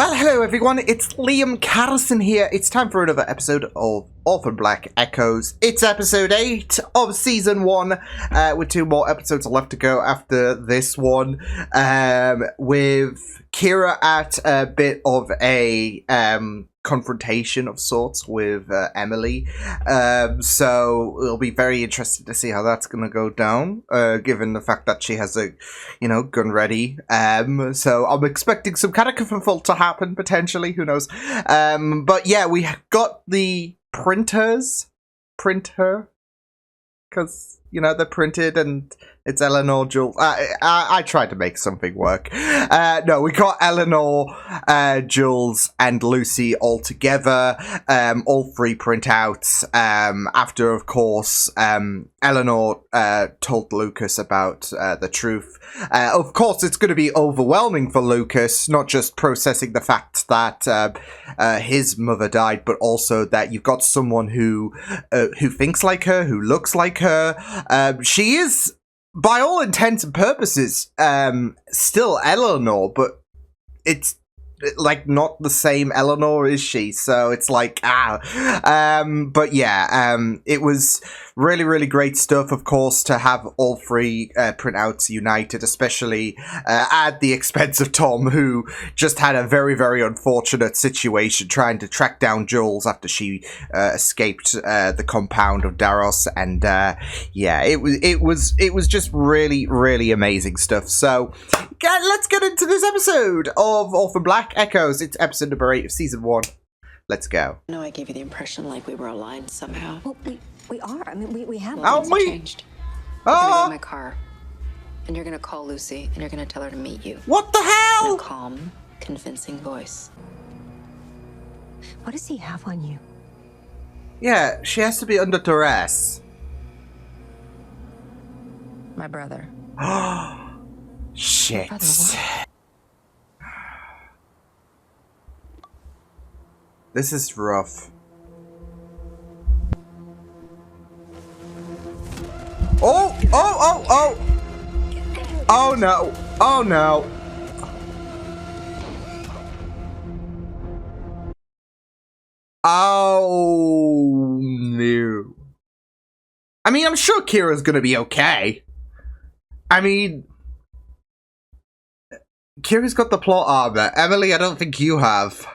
Well, hello everyone, it's Liam Catterson here. It's time for another episode of Orphan Black Echoes. It's episode 8 of season 1, with 2 more episodes left to go after this one, with Kira at a bit of a confrontation of sorts with Emily. So it'll be very interesting to see how that's going to go down, given the fact that she has a, gun ready. So I'm expecting some kind of kerfuffle to happen, potentially, who knows. But yeah, we got the printer, because, they're printed and it's Eleanor, Jules. I tried to make something work. No, we got Eleanor, Jules, and Lucy all together. All 3 printouts. After, of course, Eleanor told Lucas about the truth. Of course, it's going to be overwhelming for Lucas, not just processing the fact that his mother died, but also that you've got someone who thinks like her, who looks like her. She is, by all intents and purposes, still Eleanor, but it's like not the same Eleanor, is she? So it's like, but yeah, it was really, really great stuff, of course, to have all 3 printouts united, especially at the expense of Tom, who just had a very, very unfortunate situation trying to track down Jules after she escaped the compound of Daros, and yeah, it was just really, really amazing stuff. So let's get into this episode of Orphan Black Echoes. It's episode number 8 of season 1. Let's go. I know I gave you the impression like we were aligned somehow. Well, we are. I mean, we have. Oh, Things have changed. I'm gonna go in my car, and you're gonna call Lucy, and you're gonna tell her to meet you. What the In hell? a calm, convincing voice. What does he have on you? Yeah, she has to be under duress. My brother. Shit. Brother what? This is rough. Oh! Oh! Oh! Oh! Oh no! Oh no! Oh no! I mean, I'm sure Kira's gonna be okay. I mean, Kira's got the plot armor. Emily, I don't think you have.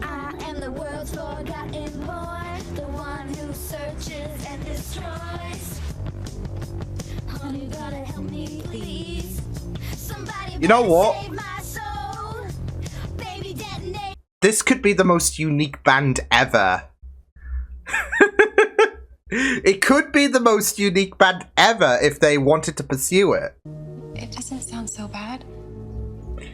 I am the world's forgotten boy, the one who searches and destroys. Honey, you gotta help me, please. Somebody You know better what? save my soul. Baby, detonate. This could be the most unique band ever. It could be the most unique band ever if they wanted to pursue it. It doesn't sound so bad.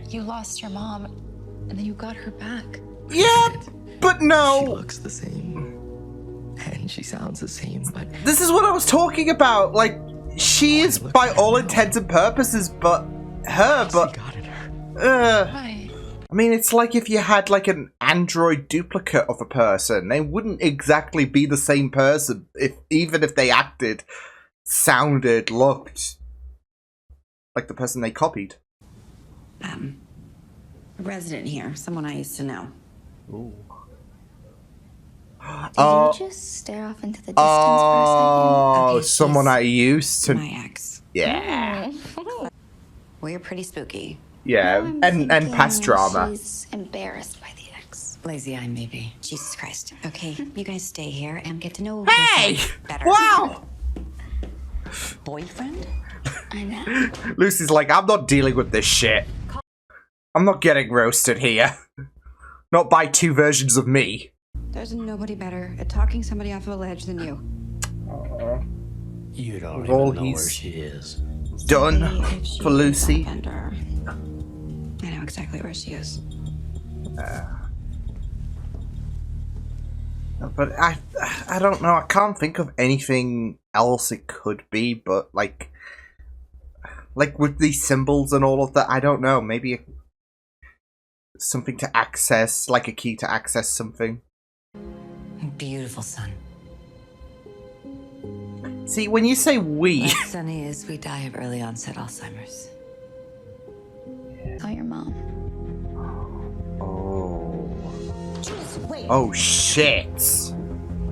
You lost your mom, and then you got her back. Yeah, but She no. looks the same, and she sounds the same, but This is what I was talking about. Like, she is, by all intents and purposes, but her, she but... got in her. Right. I mean, it's like if you had, like, an android duplicate of a person. They wouldn't exactly be the same person, even if they acted, sounded, looked like the person they copied. A resident here, someone I used to know. Ooh. Did you just stare off into the distance for a second? Oh, Okay, someone she's I used to... My ex. Yeah. Well, you're pretty spooky. Yeah, Now I'm and thinking past drama. She's embarrassed by the ex. Lazy eye, maybe. Jesus Christ. Okay, you guys stay here and get to know Hey! yourself better. Wow! Boyfriend? I know. Lucy's like, I'm not dealing with this shit. I'm not getting roasted here. Not by 2 versions of me. There's nobody better at talking somebody off of a ledge than you. You don't Well, even know where he's- she is. Done If she for Lucy. happened, or I know exactly where she is. But I don't know. I can't think of anything else it could be, but like with these symbols and all of that, I don't know. Maybe something to access, like a key to access something. Beautiful son. See, when you say we, Like Sunny is, we die of early onset Alzheimer's. Call your mom. oh, Oh shit.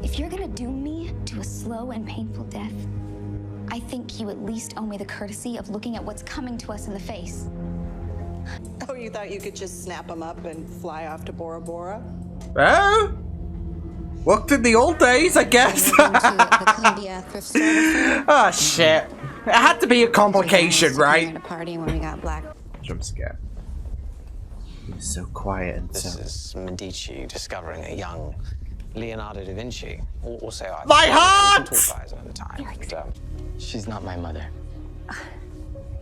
If you're gonna doom me to a slow and painful death, I think you at least owe me the courtesy of looking at what's coming to us in the face. Oh, you thought you could just snap them up and fly off to Bora Bora? Oh? Worked in the old days, I guess. Oh shit. It had to be a complication, right? At a party when we got black. Jump scare. He was so quiet and This so... is Medici discovering a young Leonardo da Vinci. Also, I My heart! talk about it at the time. But, She's not my mother.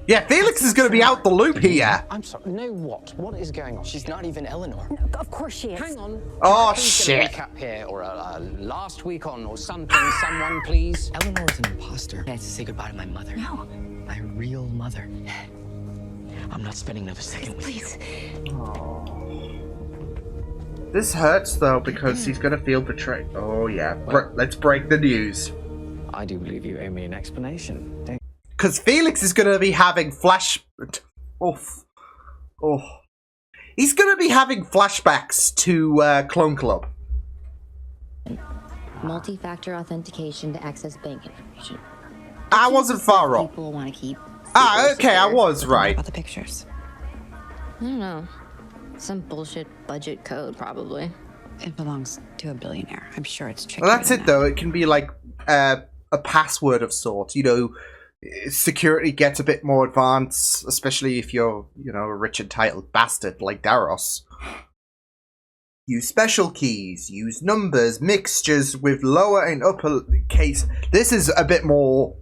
Yeah, Felix is going to be out the loop here. I'm sorry. No, what? What is going on? She's not even Eleanor. Of course she is. Hang on. Oh, Please get a shit. recap here, or a last week on, or something. Someone, please. Eleanor's an imposter. I had to say goodbye to my mother. No. My real mother. I'm not spending another second with you. This hurts though because he's going to feel betrayed. Oh yeah. Let's break the news. I do believe you owe me an explanation. Don't Because Felix is going to be having He's going to be having flashbacks to Clone Club. Multi-factor authentication to access bank information. I wasn't far off. People want to keep. Okay, I was right. About the pictures. I don't know. Some bullshit budget code, probably. It belongs to a billionaire. I'm sure it's tricky. Well, that's it though. It can be like a password of sorts. You know, security gets a bit more advanced, especially if you're, you know, a rich entitled bastard like Daros. Use special keys, use numbers, mixtures with lower and upper case. This is a bit more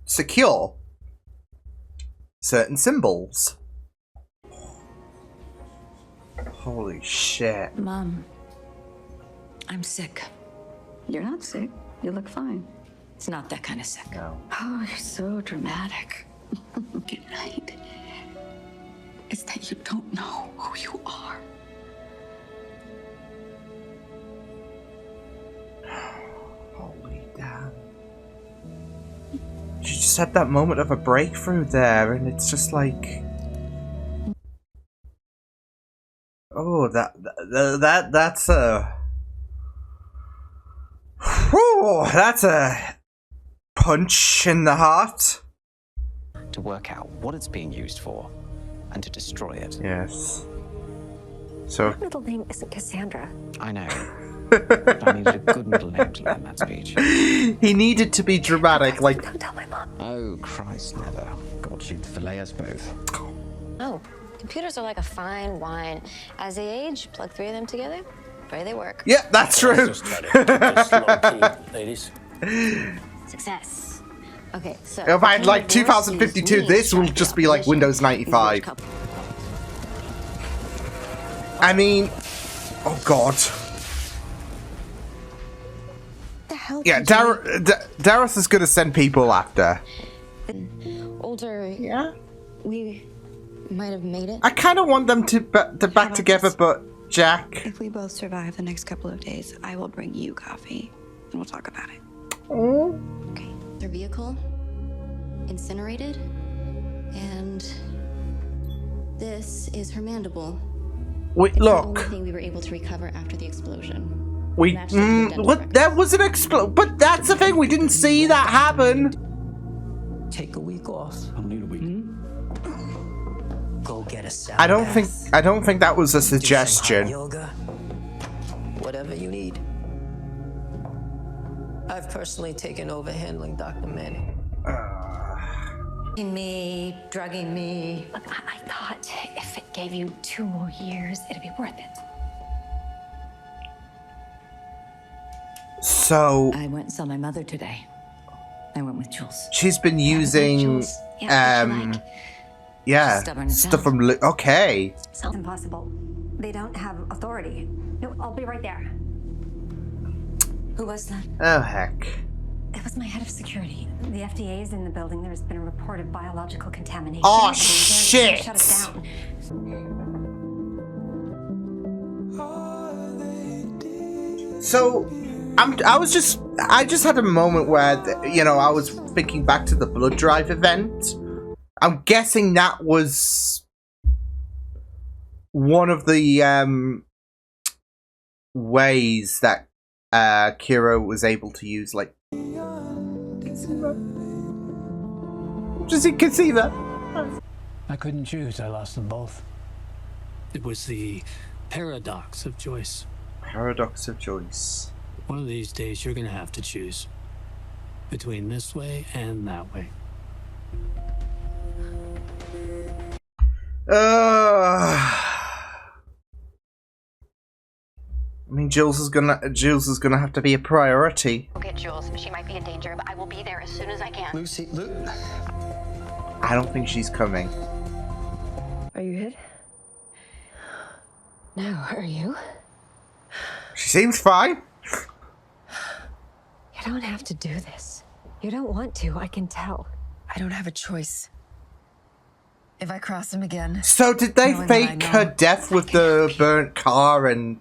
secure. Certain symbols. Holy shit. Mom, I'm sick. You're not sick. You look fine. It's not that kind of sick. No. Oh, you're so dramatic. Good night. It's that you don't know who you are. Holy damn. She just had that moment of a breakthrough there, and it's just like... Oh, that's a... Whew, that's a punch in the heart. to work out what it's being used for and to destroy it. Yes. So... My middle name isn't Cassandra. I know. But I needed a good middle name to learn that speech. He needed to be dramatic, like... Don't tell my mom. Oh, Christ, never. God, she'd fillet us both. Oh, computers are like a fine wine. As they age, plug 3 of them together, pray they work. Yeah, that's true. Just try to keep this low key, ladies. Success. Okay, so... If I had like 2052, this will just be like Windows 95. I mean... Oh, God. The hell Yeah, Darius is gonna send people after. Older... Yeah? We might have made it. I kind of want them to back together, but Jack... If we both survive the next couple of days, I will bring you coffee, and we'll talk about it. Oh. Okay. Their vehicle incinerated, and this is her mandible. Wait, It's look. the only thing we were able to recover after the explosion. We... Matched it to the dental what? records. That was an explosion. But that's the thing, we didn't see that happen. Take a week off. I don't need a week. Go get a sound I don't bath. think that was a Do some hot suggestion. yoga. Whatever you need. I've personally taken over handling Dr. Manning. Me, drugging me. Look, I thought if it gave you 2 more years, it'd be worth it. So I went and saw my mother today. I went with Jules. she's been using Jules. Yeah, what'd you like? yeah, Stubborn as stuff hell. from okay. It's impossible. They don't have authority. No, I'll be right there. Who was that? Oh heck. It was my head of security. The FDA is in the building. There's been a report of biological contamination. Oh, They're shit. Shut us down. So I just had a moment where you know I was thinking back to the blood drive event. I'm guessing that was one of the ways that Kira was able to use, like... Just you can see that. I couldn't choose. I lost them both. It was the paradox of Joyce. Paradox of Joyce. One of these days, you're gonna have to choose between this way and that way. I mean, Jules is gonna have to be a priority. We'll get Jules. She might be in danger, but I will be there as soon as I can. Lucy, I don't think she's coming. Are you hit? No, are you? She seems fine. You don't have to do this. You don't want to, I can tell. I don't have a choice. If I cross him again... So did they fake her death with the burnt car and...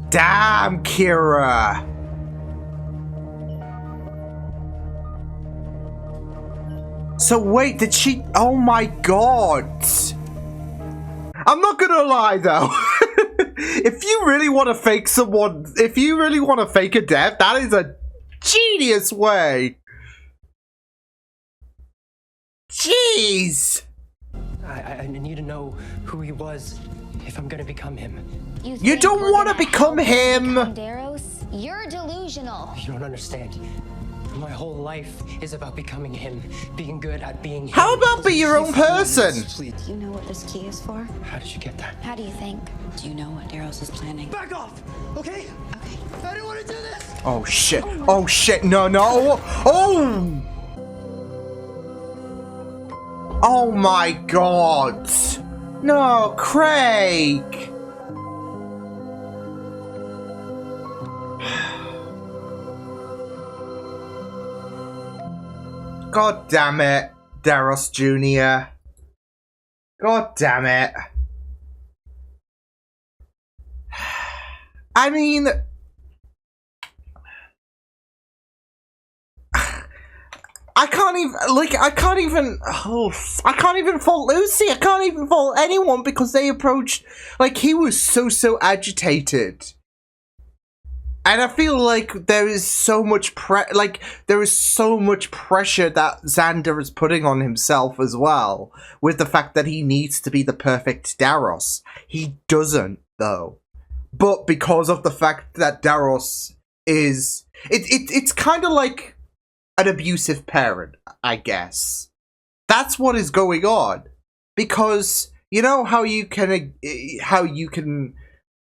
Damn, Kira! So wait, did she... Oh my god! I'm not gonna lie though. If you really want to fake someone... If you really want to fake a death, that is a genius way. Jeez! I need to know who he was if I'm gonna become him. You don't want to become him! Daros, you're delusional. You don't understand. My whole life is about becoming him, being good at being him. How about be your own person? Do you know what this key is for? How did you get that? How do you think? Do you know what Daros is planning? Back off! Okay? Okay. I don't want to do this! Oh shit. Oh shit. No, no. Oh! Oh my god. No, Craig. God damn it, Daros Jr. God damn it. I mean... I can't even fault Lucy. I can't even fault anyone because they approached, like, he was so agitated. And I feel like there is so much pressure that Xander is putting on himself as well, with the fact that he needs to be the perfect Daros. He doesn't, though. But because of the fact that Daros is... It's kind of like an abusive parent, I guess. That's what is going on. Because you know how you can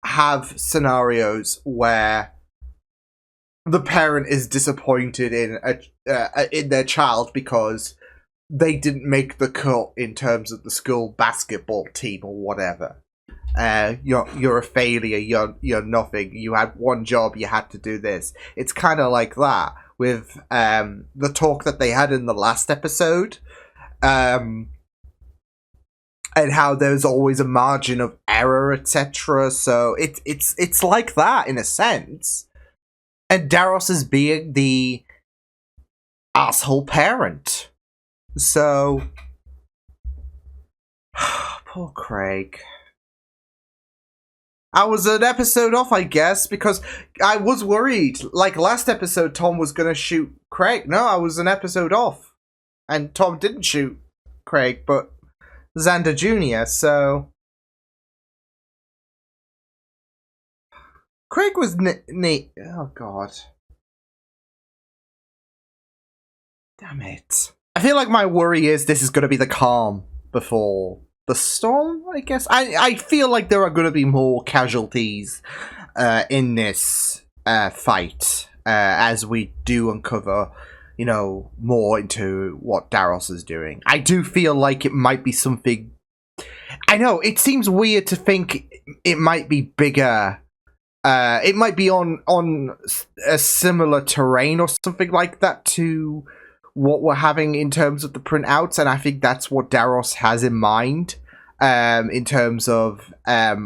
have scenarios where the parent is disappointed in their child because they didn't make the cut in terms of the school basketball team or whatever. You're a failure. You're nothing. You had one job. You had to do this. It's kind of like that with the talk that they had in the last episode, and how there's always a margin of error, etc. So it's like that in a sense. And Daros is being the asshole parent. So poor Craig. I was an episode off, I guess, because I was worried. Like last episode, Tom was going to shoot Craig. No, I was an episode off. And Tom didn't shoot Craig, but Xander Jr., so... Craig was neat. Oh, God. Damn it. I feel like my worry is this is going to be the calm before the storm, I guess. I feel like there are going to be more casualties in this fight as we do uncover, you know, more into what Daros is doing. I do feel like it might be something... I know, it seems weird to think it might be bigger. It might be on a similar terrain or something like that to what we're having in terms of the printouts, and I think that's what Daros has in mind in terms of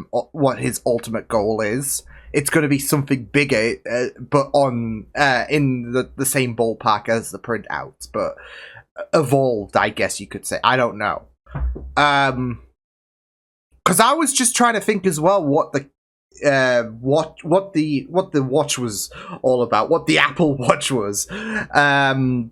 what his ultimate goal is. It's going to be something bigger, but on in the same ballpark as the printouts, but evolved, I guess you could say. I don't know. Because I was just trying to think as well what the what the watch was all about, what the Apple Watch was. And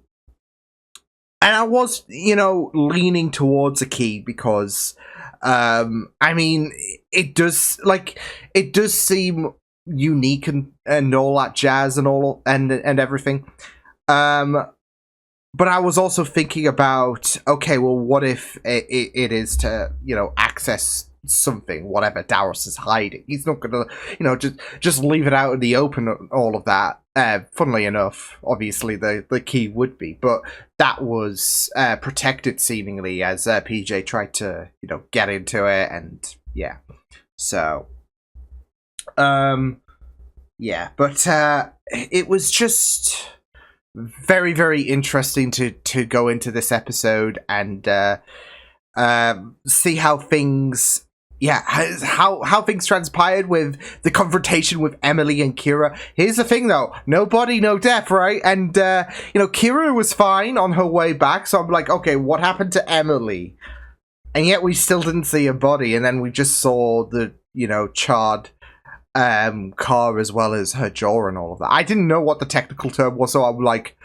I was, leaning towards a key because, I mean, it does seem unique and all that jazz and everything. But I was also thinking about, okay, well, what if it is to, access something, whatever Davros is hiding? He's not gonna, just leave it out in the open, all of that. Funnily enough, obviously the key would be, but that was protected seemingly as PJ tried to, get into it, and yeah. So, yeah, but it was just very, very interesting to go into this episode and see how things, how things transpired with the confrontation with Emily and Kira. Here's the thing, though: no body, no death, right? And Kira was fine on her way back, so I'm like, okay, what happened to Emily? And yet we still didn't see a body, and then we just saw the charred car as well as her jaw and all of that. I didn't know what the technical term was, so I'm like,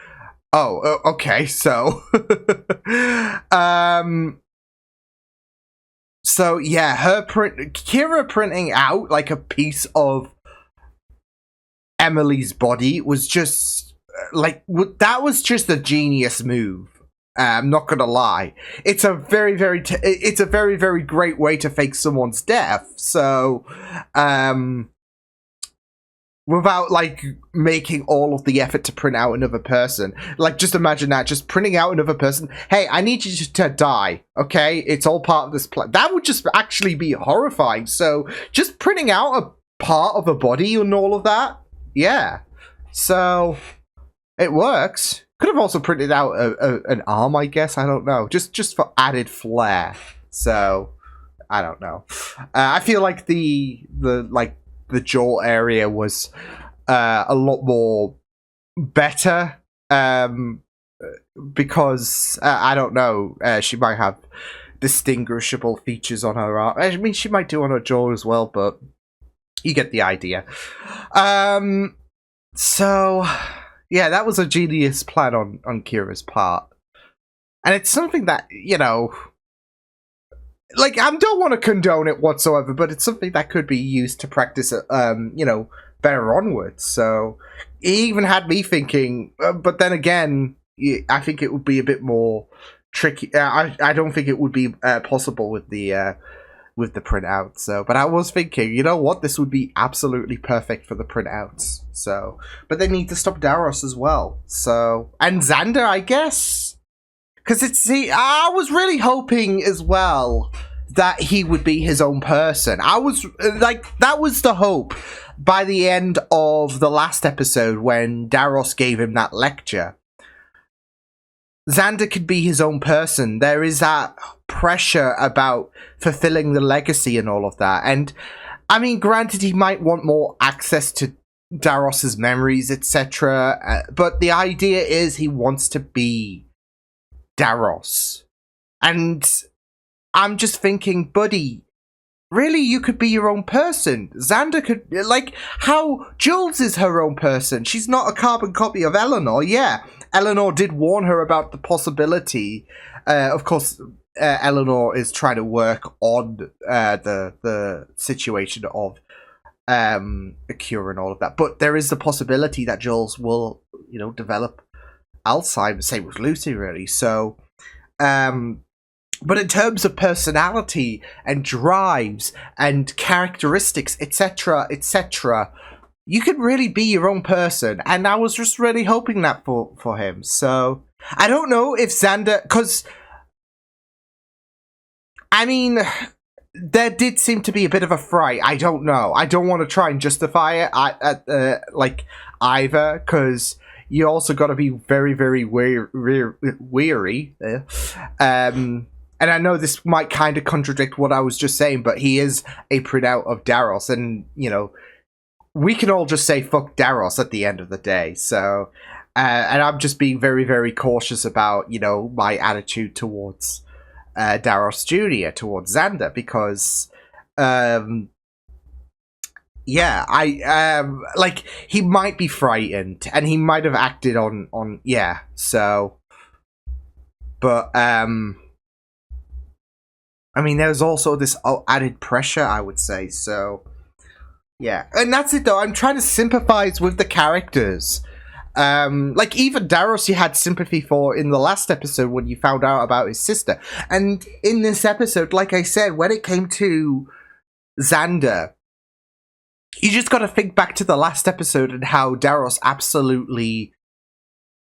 oh, okay, so so yeah, Kira printing out like a piece of Emily's body was just that was just a genius move. I'm not gonna lie. It's a very, very very great way to fake someone's death. So, without making all of the effort to print out another person. Just imagine that, just printing out another person. Hey, I need you to die, okay? It's all part of this plan. That would just actually be horrifying. So, just printing out a part of a body and all of that, yeah. So, it works. Could have also printed out an arm, I guess. I don't know. Just for added flair. So, I don't know. I feel like the jaw area was a lot more better because I don't know, she might have distinguishable features on her arm. I mean, she might do on her jaw as well, but you get the idea. So yeah, that was a genius plan on Kira's part, and it's something that I don't want to condone it whatsoever, but it's something that could be used to practice, better onwards. So it even had me thinking, but then again, I think it would be a bit more tricky. I don't think it would be possible with the printout. So, but I was thinking, you know what, this would be absolutely perfect for the printouts. So, but they need to stop Davros as well. So, and Xander, I guess. Because I was really hoping as well that he would be his own person. I was that was the hope by the end of the last episode when Davros gave him that lecture. Xander could be his own person. There is that pressure about fulfilling the legacy and all of that. And I mean, granted, he might want more access to Davros's memories, etc. But the idea is he wants to be Davros. And I'm just thinking, buddy, really, you could be your own person. Xander could, how Jules is her own person. She's not a carbon copy of Eleanor. Yeah, Eleanor did warn her about the possibility. Of course, Eleanor is trying to work on the situation of a cure and all of that. But there is the possibility that Jules will, develop Alzheimer's. Same with Lucy, really. So, but in terms of personality and drives and characteristics, etc., etc., you can really be your own person. And I was just really hoping that for him. So, I don't know if Xander, because, I mean, there did seem to be a bit of a fright. I don't know. I don't want to try and justify it either, because you also got to be very, very weary. And I know this might kind of contradict what I was just saying, but he is a printout of Davros, and, we can all just say fuck Davros at the end of the day. So, and I'm just being very, very cautious about, my attitude towards Davros Jr., towards Xander, because, yeah, like he might be frightened and he might have acted on yeah, so but I mean there's also this added pressure, I would say, so yeah. And that's it though, I'm trying to sympathize with the characters. Like even Daros you had sympathy for in the last episode when you found out about his sister, and in this episode, like I said, when it came to Xander, you just got to think back to the last episode and how Daros absolutely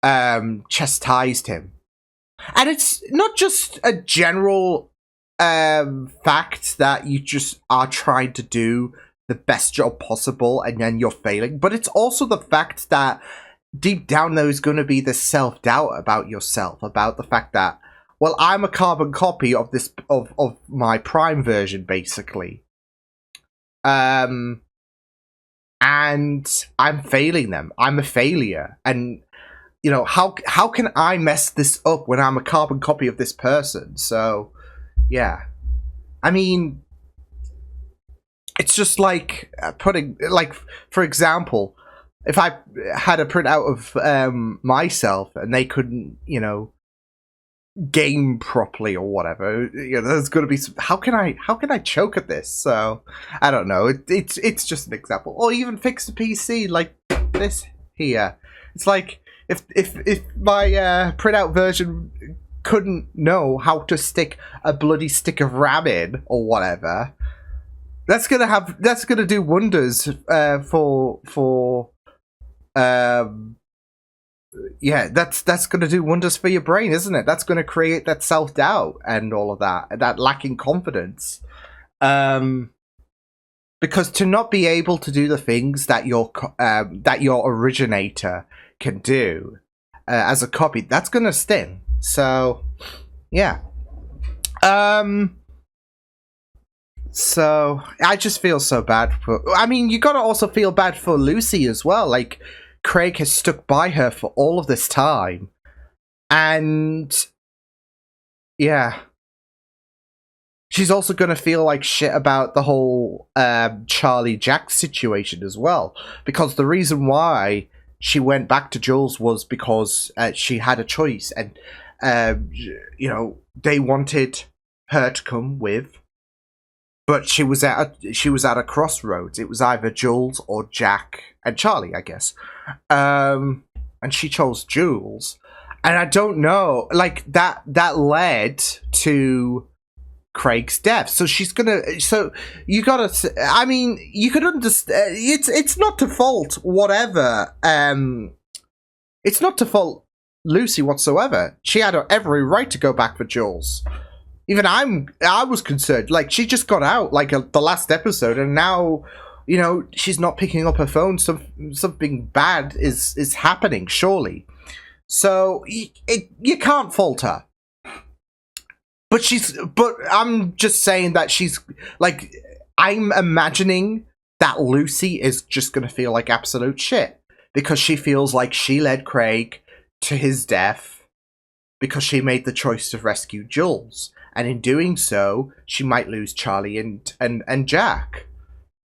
chastised him. And it's not just a general fact that you just are trying to do the best job possible and then you're failing, but it's also the fact that deep down there is going to be this self-doubt about yourself, about the fact that, well, I'm a carbon copy of this of my prime version, basically. And I'm failing them. I'm a failure. And, you know, how can I mess this up when I'm a carbon copy of this person? So, yeah. I mean, it's just like putting, like, for example, if I had a printout of myself and they couldn't, you know, game properly or whatever, you know, there's going to be some, how can I choke at this? So I don't know. It's just an example. Or even fix the PC like this here. It's like if my printout version couldn't know how to stick a bloody stick of RAM in or whatever, that's gonna do wonders for yeah, that's going to do wonders for your brain, isn't it? That's going to create that self-doubt and all of that lacking confidence. Because to not be able to do the things that your originator can do as a copy, that's going to sting. So, yeah. So I just feel so bad for. I mean, you got to also feel bad for Lucy as well. Like, Craig has stuck by her for all of this time, and yeah, she's also gonna feel like shit about the whole Charlie Jack situation as well, because the reason why she went back to Jules was because she had a choice, and you know, they wanted her to come with, but she was at a crossroads. It was either Jules or Jack and Charlie, I guess. And she chose Jules. And I don't know, like, that led to Craig's death. So she's gonna, so you gotta, I mean, you could understand, it's not to fault whatever, it's not to fault Lucy whatsoever. She had every right to go back for Jules. Even I was concerned, like, she just got out, like, the last episode, and now, you know, she's not picking up her phone. Something bad is happening, surely. So you can't fault her. But I'm just saying that she's, like, I'm imagining that Lucy is just gonna feel like absolute shit because she feels like she led Craig to his death because she made the choice to rescue Jules, and in doing so, she might lose Charlie and Jack.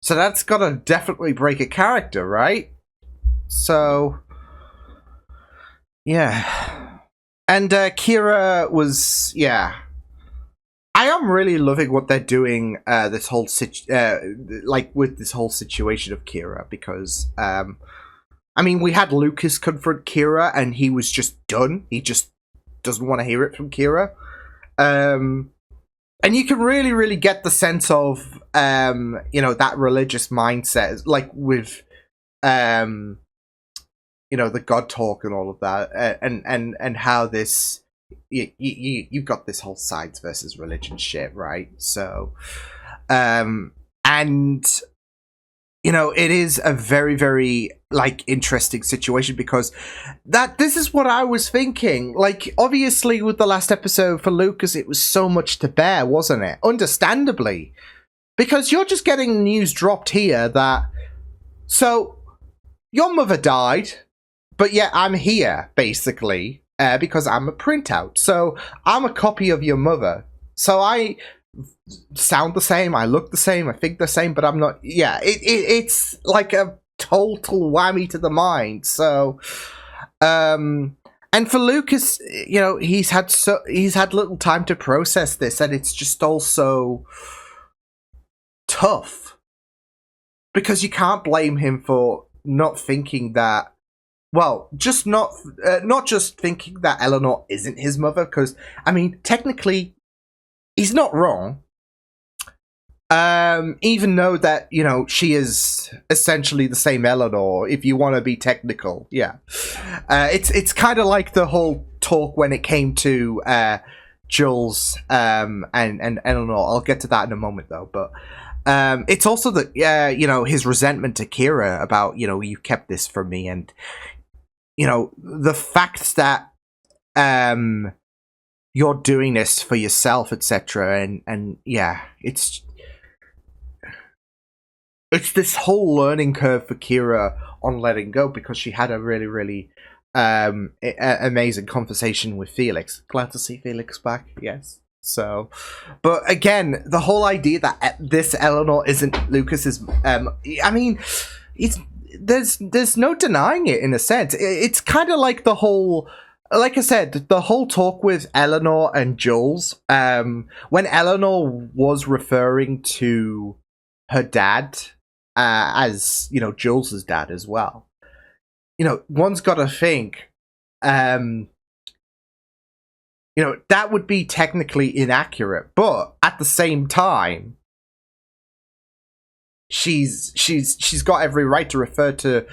So that's gotta definitely break a character, right? So, yeah. And Kira was, yeah. I am really loving what they're doing, this whole like with this whole situation of Kira, because, I mean, we had Lucas confront Kira, and he was just done. He just doesn't want to hear it from Kira. And you can really, really get the sense of, you know, that religious mindset, like with, you know, the God talk and all of that, and how this, you've got this whole science versus religion shit, right? So, and, you know, it is a very, very, like, interesting situation, because this is what I was thinking. Like, obviously with the last episode for Lucas, it was so much to bear, wasn't it? Understandably, because you're just getting news dropped here that, so your mother died, but yet I'm here, basically, because I'm a printout. So I'm a copy of your mother. So sound the same, I look the same, I think the same, but I'm not. Yeah, it's like a total whammy to the mind. So, and for Lucas, you know, he's had little time to process this, and it's just also tough because you can't blame him for not thinking that. Well, just not just thinking that Eleanor isn't his mother, because I mean, technically, he's not wrong. Even though that, you know, she is essentially the same Eleanor, if you want to be technical, yeah. It's kind of like the whole talk when it came to Jules and Eleanor. I'll get to that in a moment, though, but. It's also that, you know, his resentment to Kira about, you know, you kept this from me, and, you know, the fact that you're doing this for yourself, etc. And yeah, it's this whole learning curve for Kira on letting go, because she had a really, really amazing conversation with Felix. Glad to see Felix back, yes. So, but again, the whole idea that this Eleanor isn't Lucas's, I mean, there's no denying it in a sense. It's kind of like the whole, like I said, the whole talk with Eleanor and Jules, when Eleanor was referring to her dad as, you know, Jules's dad as well. You know, one's got to think, you know, that would be technically inaccurate, but at the same time, she's got every right to refer to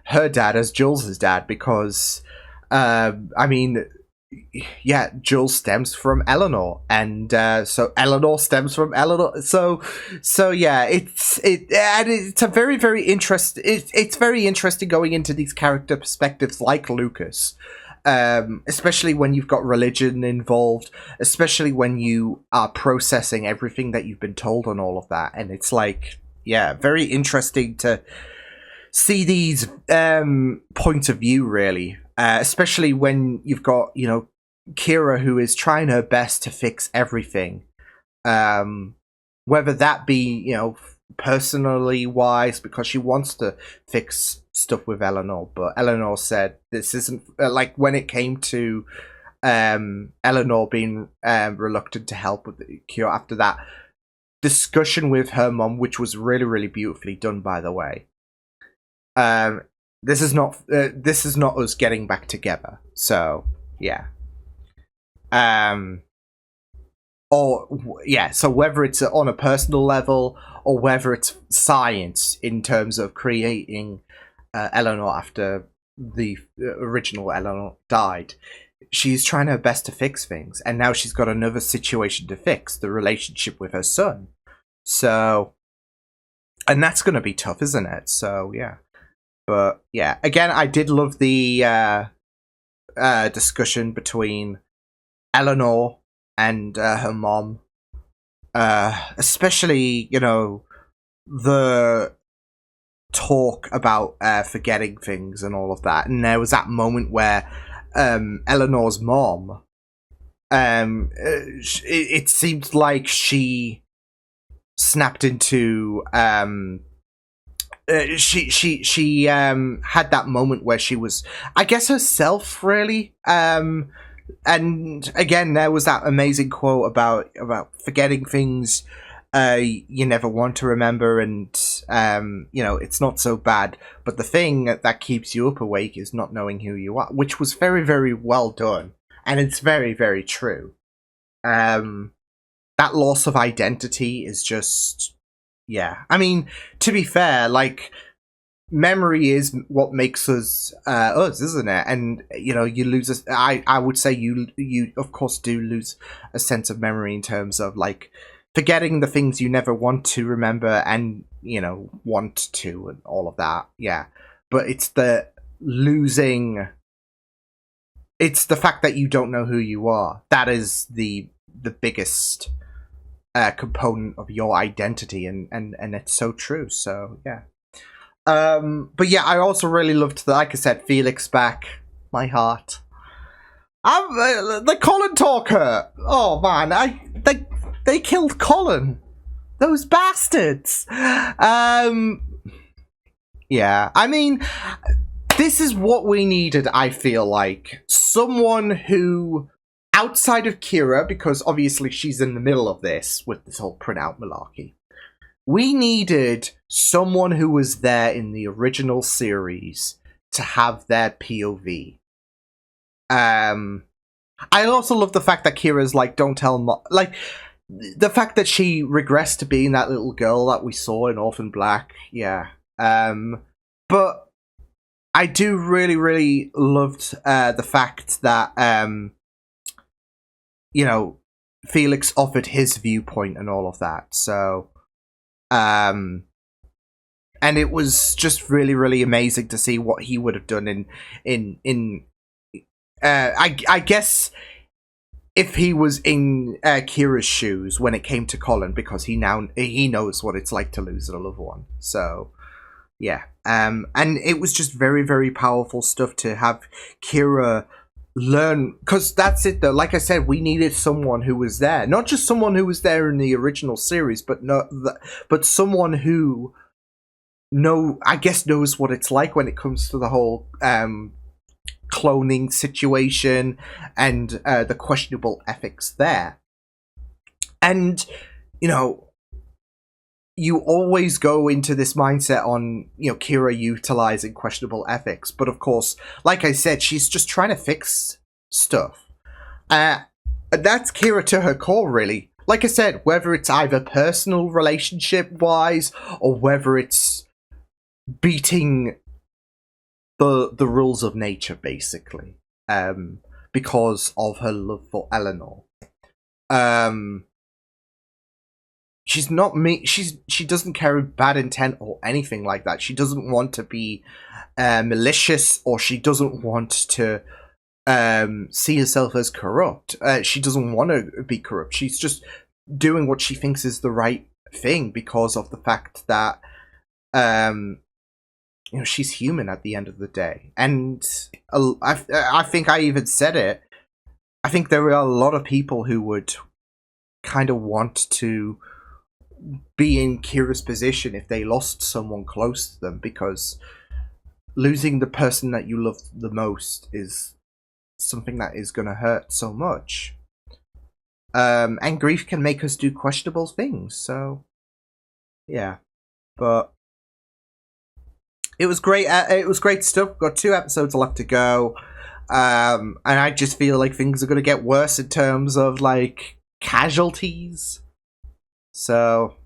her dad as Jules's dad, because, I mean, yeah, Jules stems from Eleanor, and so Eleanor stems from Eleanor. So yeah, it's a very, very it's very interesting going into these character perspectives like Lucas. Especially when you've got religion involved, especially when you are processing everything that you've been told and all of that. And it's like, yeah, very interesting to see these points of view, really. Especially when you've got, you know, Kira, who is trying her best to fix everything. Whether that be, you know, personally wise, because she wants to fix stuff with Eleanor, but Eleanor said this isn't, like, when it came to Eleanor being reluctant to help with the cure after that discussion with her mom, which was really, really beautifully done, by the way. This is not us getting back together. So yeah. So whether it's on a personal level or whether it's science in terms of creating Eleanor after the original Eleanor died, she's trying her best to fix things, and now she's got another situation to fix, the relationship with her son. So, and that's going to be tough, isn't it? So yeah. But yeah, again, I did love the discussion between Eleanor and her mom, especially, you know, the talk about forgetting things and all of that. And there was that moment where Eleanor's mom, it seemed like she snapped into she had that moment where she was, I guess, herself, really. And again, there was that amazing quote about forgetting things you never want to remember, and you know, it's not so bad, but the thing that keeps you up awake is not knowing who you are, which was very, very well done, and it's very, very true. That loss of identity is just, yeah. I mean, to be fair, like, memory is what makes us us, isn't it? And you know, you lose I would say you of course do lose a sense of memory in terms of, like, forgetting the things you never want to remember and, you know, want to, and all of that. Yeah, but it's the losing, it's the fact that you don't know who you are, that is the biggest component of your identity, and it's so true. So yeah. But yeah, I also really loved like I said, Felix back. My heart. The Colin talk hurt. Oh man, They killed Colin. Those bastards. Yeah, I mean, this is what we needed, I feel like. Someone who, outside of Kira, because obviously she's in the middle of this with this whole printout malarkey. We needed someone who was there in the original series to have their POV. I also love the fact that Kira's like, don't tell Mom. Like, the fact that she regressed to being that little girl that we saw in Orphan Black. Yeah. But I do really, really loved the fact that, you know, Felix offered his viewpoint and all of that. So, and it was just really, really amazing to see what he would have done I guess if he was in Kira's shoes when it came to Colin, because he knows what it's like to lose a loved one. So, yeah. And it was just very, very powerful stuff to have Kira learn, because that's it though. Like I said, we needed someone who was there, not just someone who was there in the original series, but someone who knows what it's like when it comes to the whole cloning situation and the questionable ethics there. And, you know, you always go into this mindset on, you know, Kira utilizing questionable ethics. But of course, like I said, she's just trying to fix stuff. That's Kira to her core, really. Like I said, whether it's either personal relationship-wise or whether it's beating the rules of nature, basically, because of her love for Eleanor. She's not she doesn't carry bad intent or anything like that. She doesn't want to be malicious, or she doesn't want to see herself as corrupt. She doesn't want to be corrupt. She's just doing what she thinks is the right thing because of the fact that you know, she's human at the end of the day. And I think I even said it. I think there are a lot of people who would kind of want to be in Kira's position if they lost someone close to them, because losing the person that you love the most is something that is going to hurt so much. And grief can make us do questionable things. So, yeah. But it was great. It was great stuff. Got 2 episodes left to go. And I just feel like things are going to get worse in terms of, like, casualties. So,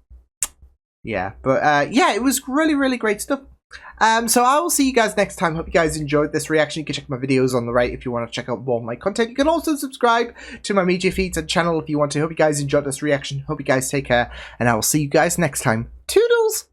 yeah. But, yeah, it was really, really great stuff. So I will see you guys next time. Hope you guys enjoyed this reaction. You can check my videos on the right if you want to check out more of my content. You can also subscribe to my media feeds and channel if you want to. Hope you guys enjoyed this reaction. Hope you guys take care. And I will see you guys next time. Toodles!